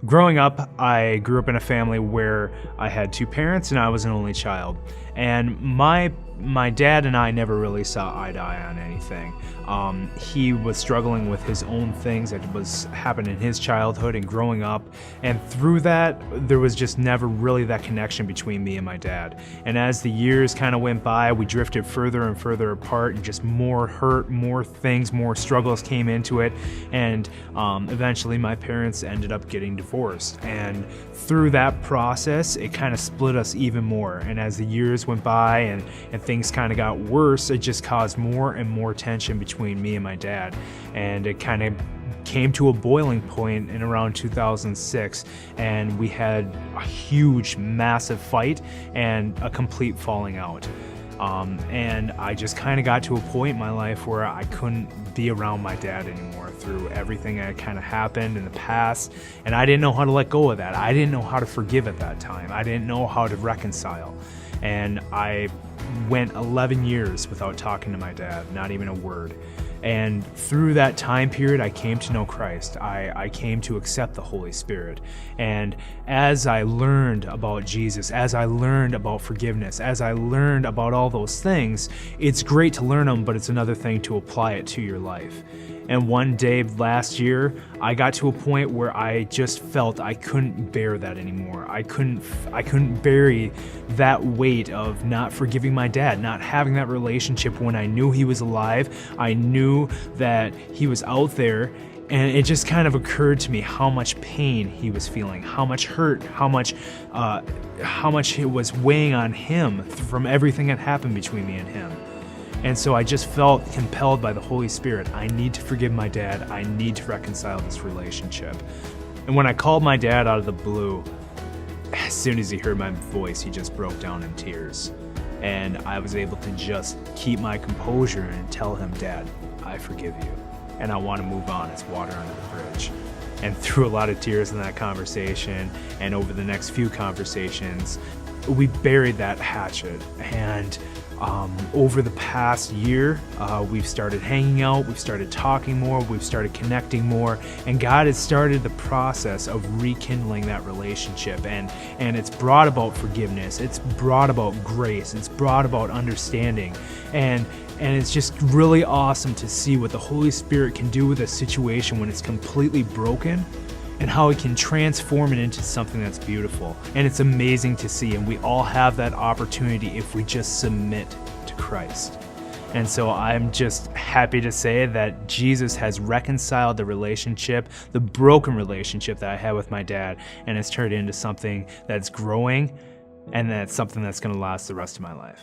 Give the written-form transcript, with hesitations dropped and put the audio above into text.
Growing up, I grew up in a family where I had two parents and I was an only child. And my dad and I never really saw eye to eye on anything. He was struggling with his own things that was happening in his childhood and growing up. And through that, there was just never really that connection between me and my dad. And as the years kind of went by, we drifted further and further apart, and just more hurt, more things, more struggles came into it. And eventually my parents ended up getting divorced. And through that process, it kind of split us even more. And as the years went by and things kind of got worse, it just caused more and more tension between me and my dad. And it kind of came to a boiling point in around 2006, and we had a huge, massive fight and a complete falling out. And I just kind of got to a point in my life where I couldn't be around my dad anymore through everything that kind of happened in the past. And I didn't know how to let go of that. I didn't know how to forgive at that time. I didn't know how to reconcile. And I went 11 years without talking to my dad, not even a word. And through that time period, I came to know Christ. I came to accept the Holy Spirit. And as I learned about Jesus, as I learned about forgiveness, as I learned about all those things, it's great to learn them, but it's another thing to apply it to your life. And one day last year, I got to a point where I just felt I couldn't bear that anymore. I couldn't bear that weight of not forgiving my dad, not having that relationship when I knew he was alive. I knew that he was out there, and it just kind of occurred to me how much pain he was feeling, how much hurt, how much it was weighing on him from everything that happened between me and him. And so I just felt compelled by the Holy Spirit. I need to forgive my dad. I need to reconcile this relationship. And when I called my dad out of the blue, as soon as he heard my voice, he just broke down in tears. And I was able to just keep my composure and tell him, "Dad, I forgive you. And I want to move on. It's water under the bridge." And through a lot of tears in that conversation, and over the next few conversations, we buried that hatchet. And over the past year, we've started hanging out, we've started talking more, we've started connecting more, and God has started the process of rekindling that relationship. And it's brought about forgiveness, it's brought about grace, it's brought about understanding. And it's just really awesome to see what the Holy Spirit can do with a situation when it's completely broken, and how it can transform it into something that's beautiful. And it's amazing to see, and we all have that opportunity if we just submit to Christ. And so I'm just happy to say that Jesus has reconciled the relationship, the broken relationship that I had with my dad, and it's turned into something that's growing, and that's something that's gonna last the rest of my life.